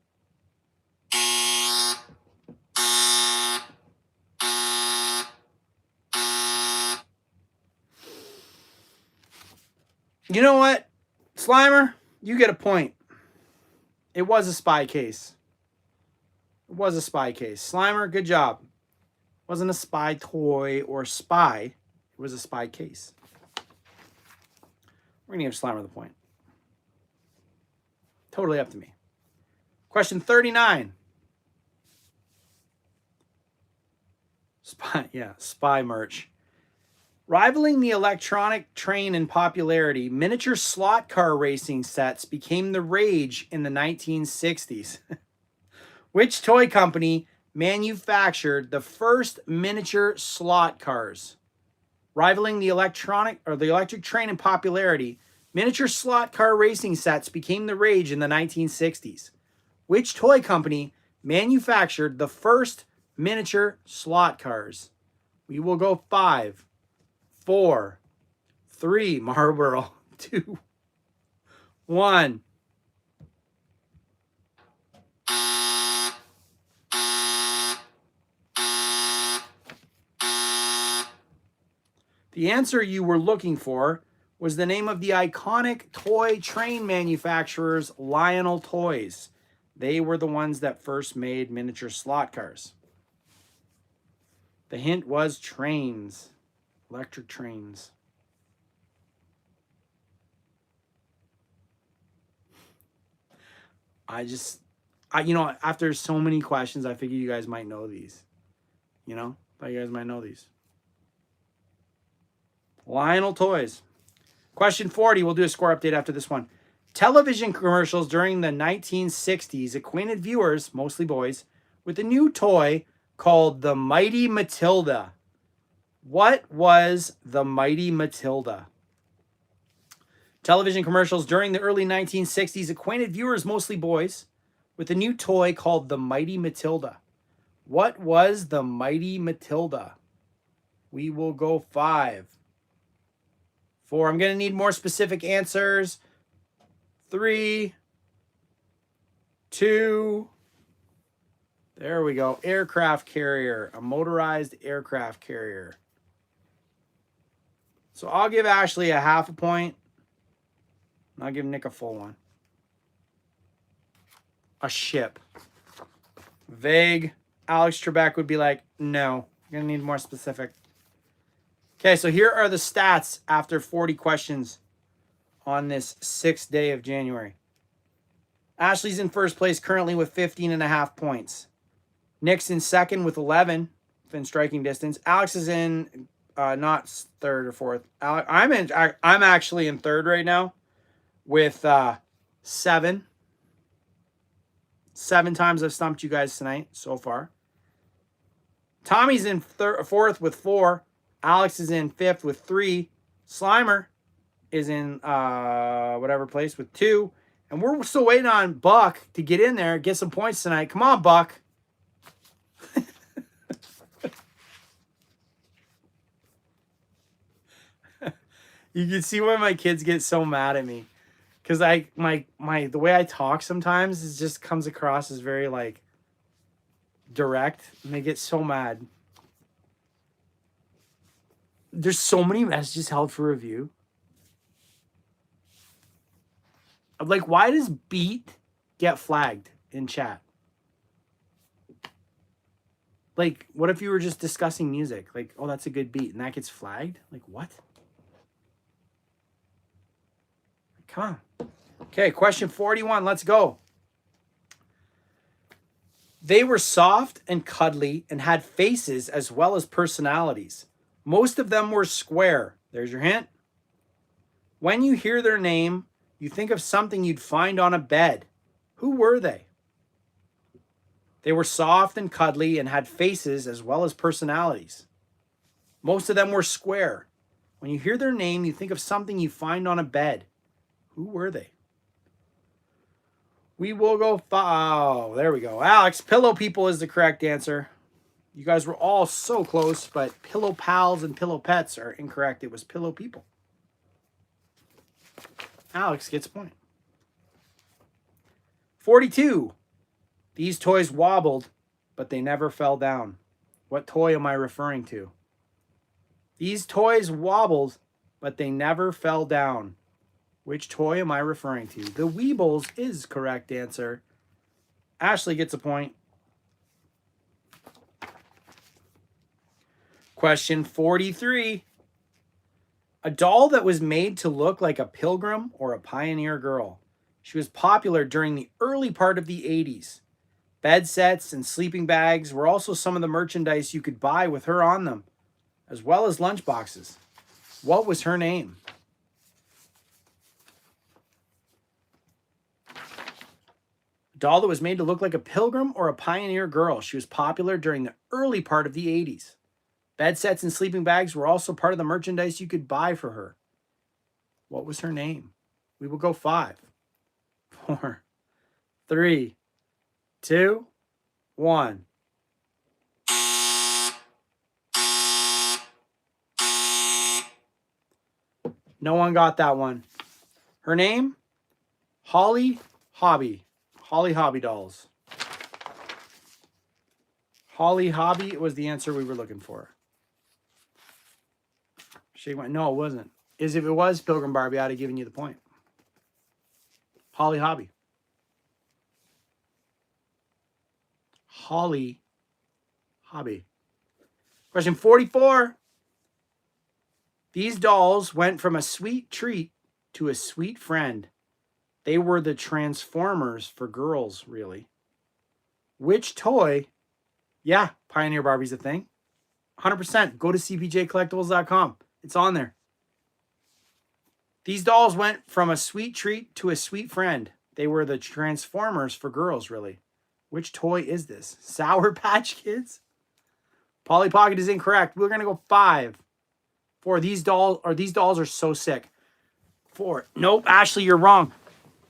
You know what? Slimer, you get a point. It was a spy case. It was a spy case. Slimer, good job. It wasn't a spy toy or spy. It was a spy case. We're going to give Slimer the point. Totally up to me. Question 39. Spy merch. Rivaling the electronic train in popularity, miniature slot car racing sets became the rage in the 1960s. Which toy company manufactured the first miniature slot cars? Rivaling the electric train in popularity, miniature slot car racing sets became the rage in the 1960s. Which toy company manufactured the first miniature slot cars? We will go 5, 4, 3, Marlboro, 2, 1. The answer you were looking for was the name of the iconic toy train manufacturers, Lionel Toys. They were the ones that first made miniature slot cars. The hint was trains, electric trains. After so many questions, I figured you guys might know these. Thought you guys might know these. Lionel Toys. Question 40. We'll do a score update after this one. Television commercials during the 1960s acquainted viewers, mostly boys, with a new toy called the Mighty Matilda. What was the Mighty Matilda? Television commercials during the early 1960s acquainted viewers, mostly boys, with a new toy called the Mighty Matilda. What was the Mighty Matilda? We will go 5, 4. I'm going to need more specific answers. 3, 2. There we go. Aircraft carrier. A motorized aircraft carrier. So I'll give Ashley a half a point. And I'll give Nick a full one. A ship. Vague. Alex Trebek would be like, no. You're going to need more specific. Okay, so here are the stats after 40 questions on this 6th day of January. Ashley's in first place currently with 15.5 points. Nick's in second with 11 within striking distance. Alex is in not third or fourth. I'm actually in third right now with 7. 7 times I've stumped you guys tonight so far. Tommy's in fourth with 4. Alex is in 5th with 3. Slimer is in whatever place with 2. And we're still waiting on Buck to get in there, get some points tonight. Come on, Buck. You can see why my kids get so mad at me. Because the way I talk sometimes is just comes across as very like direct, and they get so mad. There's so many messages held for review. Like, why does beat get flagged in chat? Like, what if you were just discussing music? Like, oh, that's a good beat, and that gets flagged? Like, what? Come on. Okay, question 41. Let's go. They were soft and cuddly and had faces as well as personalities. Most of them were square. There's your hint. When you hear their name, you think of something you'd find on a bed. Who were they? They were soft and cuddly and had faces as well as personalities. Most of them were square. When you hear their name, you think of something you find on a bed. Who were they? We will go. Oh, there we go. Alex, pillow people is the correct answer. You guys were all so close, but pillow pals and pillow pets are incorrect. It was pillow people. Alex gets a point. 42. These toys wobbled, but they never fell down. What toy am I referring to? These toys wobbled, but they never fell down. Which toy am I referring to? The Weebles is correct answer. Ashley gets a point. Question 43. A doll that was made to look like a pilgrim or a pioneer girl. She was popular during the early part of the 80s. Bed sets and sleeping bags were also some of the merchandise you could buy with her on them, as well as lunchboxes. What was her name? A doll that was made to look like a pilgrim or a pioneer girl. She was popular during the early part of the 80s. Bed sets and sleeping bags were also part of the merchandise you could buy for her. What was her name? We will go 5, 4, 3, 2, 1. No one got that one. Her name? Holly Hobby. Holly Hobby dolls. Holly Hobby was the answer we were looking for. She went, no, it wasn't. If it was Pilgrim Barbie, I'd have given you the point. Holly Hobby. Holly Hobby. Question 44. These dolls went from a sweet treat to a sweet friend. They were the Transformers for girls, really. Which toy? Yeah, Pioneer Barbie's a thing. 100%. Go to cpjcollectibles.com. It's on there. These dolls went from a sweet treat to a sweet friend. They were the Transformers for girls, really. Which toy is this? Sour Patch Kids? Polly Pocket is incorrect. We're going to go 5. 4. These dolls are so sick. 4. Nope, Ashley, you're wrong.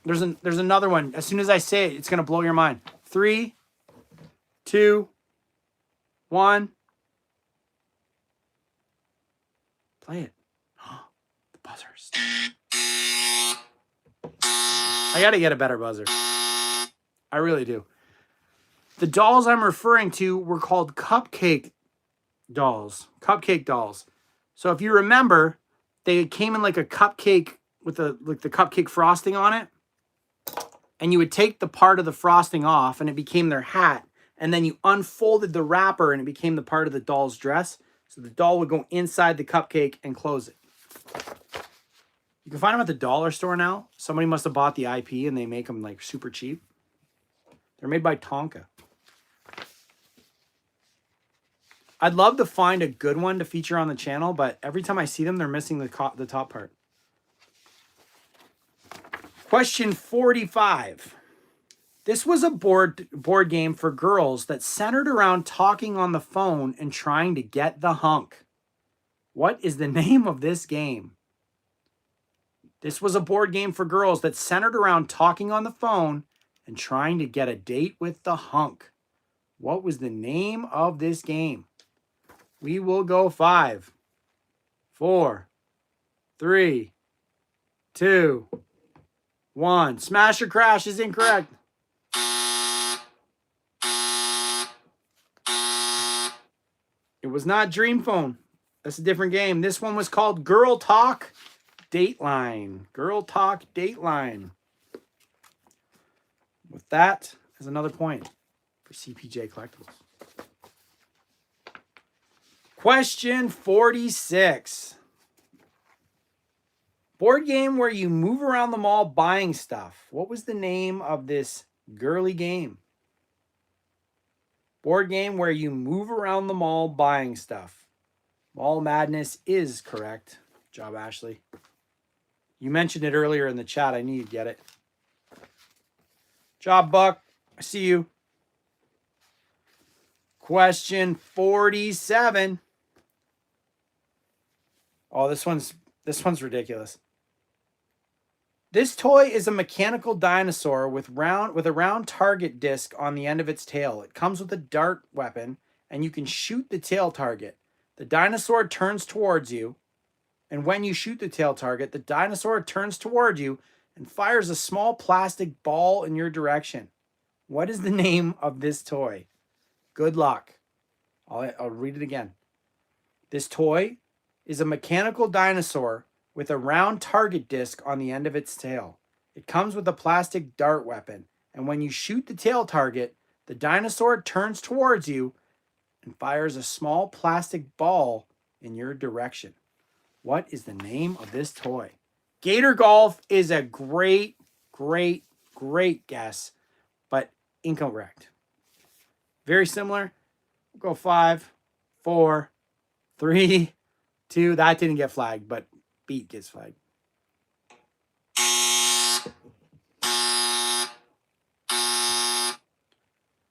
There's another one. As soon as I say it, it's going to blow your mind. 3, 2, 1. Play it. The buzzers. I got to get a better buzzer. I really do. The dolls I'm referring to were called cupcake dolls. Cupcake dolls. So if you remember, they came in like a cupcake with the cupcake frosting on it. And you would take the part of the frosting off and it became their hat. And then you unfolded the wrapper and it became the part of the doll's dress. So the doll would go inside the cupcake and close it. You can find them at the dollar store now. Somebody must have bought the IP and they make them like super cheap. They're made by Tonka. I'd love to find a good one to feature on the channel, but every time I see them, they're missing the top part. Question 45. This was a board game for girls that centered around talking on the phone and trying to get the hunk. What is the name of this game? This was a board game for girls that centered around talking on the phone and trying to get a date with the hunk. What was the name of this game? We will go 5, 4, 3, 2, 1. Smash or crash is incorrect. It was not Dream Phone. That's a different game. This one was called Girl Talk Dateline. Girl Talk Dateline. With that, as another point for CPJ Collectibles. Question 46. Board game where you move around the mall buying stuff. What was the name of this girly game? Board game where you move around the mall buying stuff. Mall Madness is correct. Good job, Ashley. You mentioned it earlier in the chat. I knew you'd get it. Job, Buck. I see you. Question 47. Oh, this one's ridiculous. This toy is a mechanical dinosaur with a round target disc on the end of its tail. It comes with a dart weapon, and you can shoot the tail target. The dinosaur turns towards you, and when you shoot the tail target, the dinosaur turns toward you and fires a small plastic ball in your direction. What is the name of this toy? Good luck. I'll read it again. This toy is a mechanical dinosaur with a round target disc on the end of its tail. It comes with a plastic dart weapon, and when you shoot the tail target, the dinosaur turns towards you and fires a small plastic ball in your direction. What is the name of this toy? Gator Golf is a great guess, but incorrect. Very similar. We'll go 5, 4, 3, 2. That didn't get flagged, but Beat gets flagged.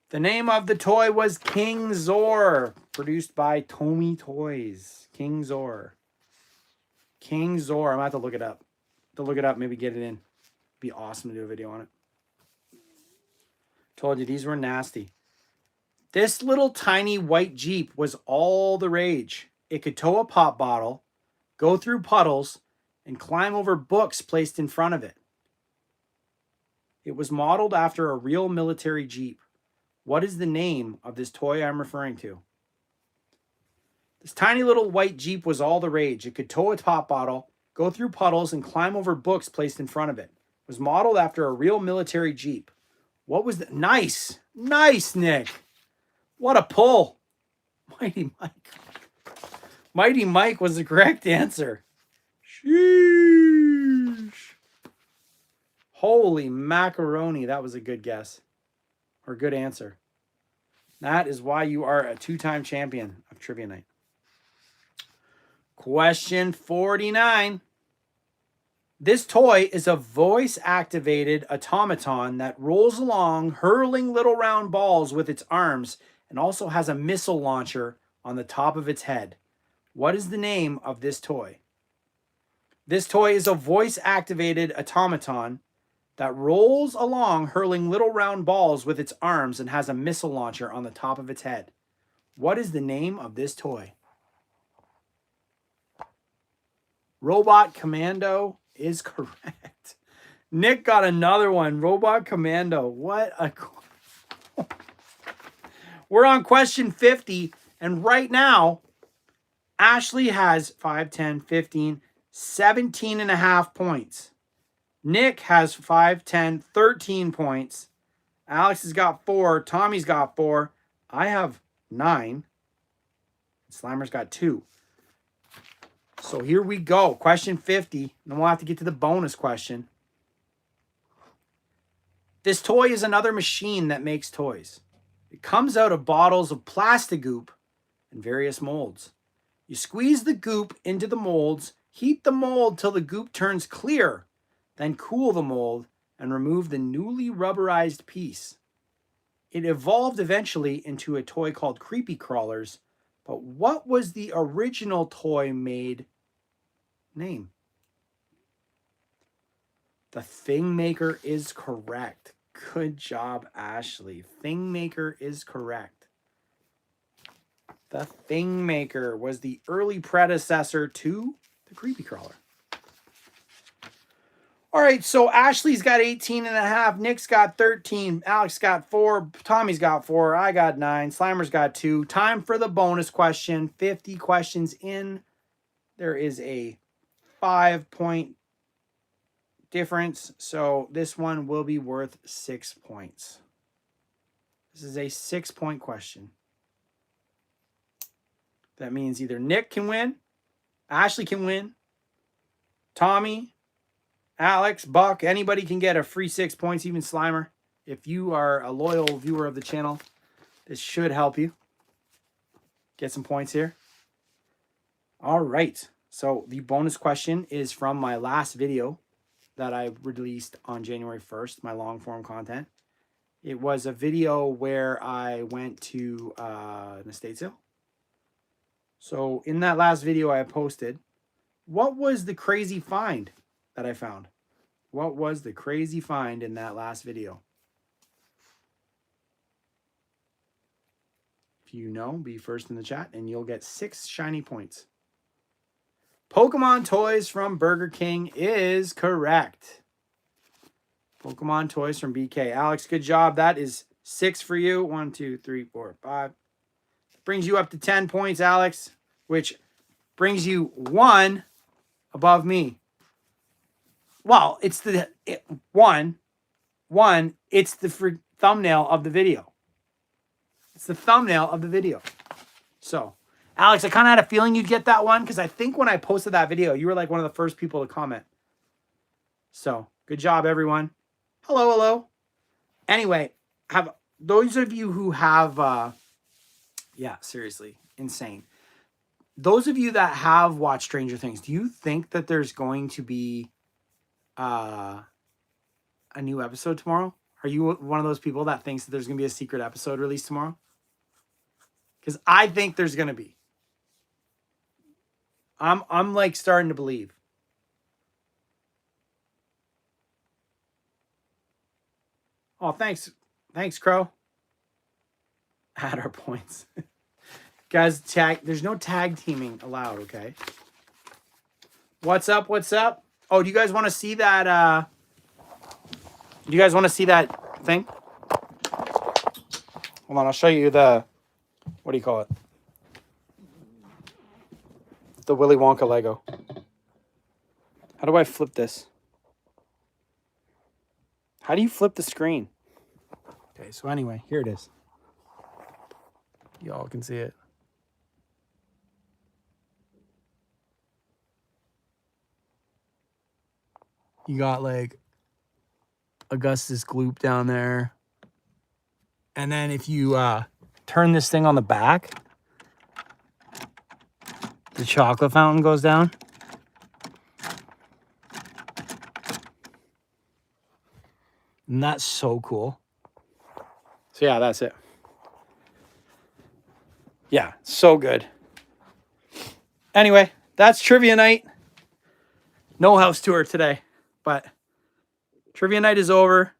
The name of the toy was King Zor, produced by Tomy Toys. King Zor. King Zor. I'm going to have to look it up. Maybe get it in. Be awesome to do a video on it. Told you these were nasty. This little tiny white Jeep was all the rage. It could tow a pop bottle, go through puddles, and climb over books placed in front of it. It was modeled after a real military Jeep. What is the name of this toy I'm referring to? This tiny little white Jeep was all the rage. It could tow a pop bottle, go through puddles, and climb over books placed in front of it. It was modeled after a real military Jeep. What was the... Nice! Nice, Nick! What a pull! Mighty Mike. Mighty Mike was the correct answer. Sheesh. Holy macaroni. That was a good guess. Or a good answer. That is why you are a 2-time champion of Trivia Night. Question 49. This toy is a voice-activated automaton that rolls along, hurling little round balls with its arms, and also has a missile launcher on the top of its head. What is the name of this toy? This toy is a voice-activated automaton that rolls along, hurling little round balls with its arms and has a missile launcher on the top of its head. What is the name of this toy? Robot Commando is correct. Nick got another one. Robot Commando. What a... We're on question 50, and right now, Ashley has 5, 10, 15, 17 and a half points. Nick has 5, 10, 13 points. Alex has got 4. Tommy's got 4. I have 9. Slimer's got 2. So here we go. Question 50. Then we'll have to get to the bonus question. This toy is another machine that makes toys. It comes out of bottles of plastic goop and various molds. You squeeze the goop into the molds, heat the mold till the goop turns clear, then cool the mold and remove the newly rubberized piece. It evolved eventually into a toy called Creepy Crawlers, but what was the original toy made name? The Thingmaker is correct. Good job, Ashley. Thingmaker is correct. The Thingmaker was the early predecessor to the Creepy Crawler. All right, so Ashley's got 18.5. Nick's got 13. Alex got 4. Tommy's got 4. I got 9. Slimer's got 2. Time for the bonus question. 50 questions in. There is a 5-point difference, so this one will be worth 6 points. This is a 6-point question. That means either Nick can win, Ashley can win, Tommy, Alex, Buck, anybody can get a free 6 points, even Slimer. If you are a loyal viewer of the channel, this should help you get some points here. All right, so the bonus question is from my last video that I released on January 1st, my long form content. It was a video where I went to an estate sale. So in that last video I posted, what was the crazy find that I found? What was the crazy find in that last video? If you know, be first in the chat and you'll get 6 shiny points. Pokemon toys from Burger King is correct. Pokemon toys from BK. Alex, good job. That is 6 for you. 1, 2, 3, 4, 5. Brings you up to 10 points, Alex, which brings you 1 above me. Well, it's the one. It's the thumbnail of the video. It's the thumbnail of the video. So, Alex, I kind of had a feeling you'd get that one because I think when I posted that video, you were like one of the first people to comment. So, good job, everyone. Hello, hello. Anyway, have those of you who have, yeah, seriously, insane. Those of you that have watched Stranger Things, do you think that there's going to be a new episode tomorrow? Are you one of those people that thinks that there's going to be a secret episode released tomorrow? Because I think there's going to be. I'm like starting to believe. Oh, thanks. Thanks, Crow. Add our points. Guys, there's no tag teaming allowed, okay? What's up? What's up? Oh, do you guys want to see that do you guys want to see that thing? Hold on, I'll show you the, what do you call it? The Willy Wonka Lego. How do I flip this? How do you flip the screen? Okay, so anyway, here it is. Y'all can see it. You got like Augustus Gloop down there. And then if you turn this thing on the back, the chocolate fountain goes down. And that's so cool. So yeah, that's it. Yeah, so good. Anyway, that's trivia night. No house tour today, but trivia night is over.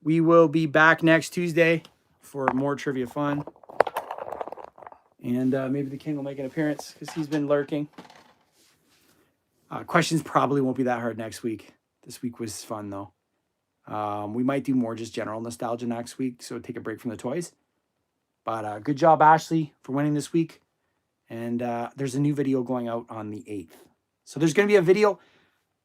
We will be back next Tuesday for more trivia fun. And maybe the king will make an appearance because he's been lurking. Questions probably won't be that hard next week. This week was fun, though. We might do more just general nostalgia next week, so take a break from the toys. But good job, Ashley, for winning this week. And there's a new video going out on the 8th. So there's going to be a video.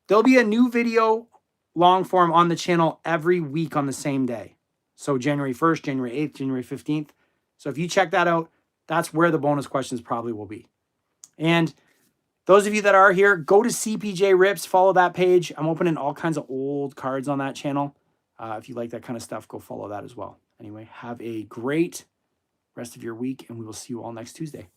There'll be a new video long form on the channel every week on the same day. So January 1st, January 8th, January 15th. So if you check that out, that's where the bonus questions probably will be. And those of you that are here, go to CPJ Rips, follow that page. I'm opening all kinds of old cards on that channel. If you like that kind of stuff, go follow that as well. Anyway, have a great rest of your week, and we will see you all next Tuesday.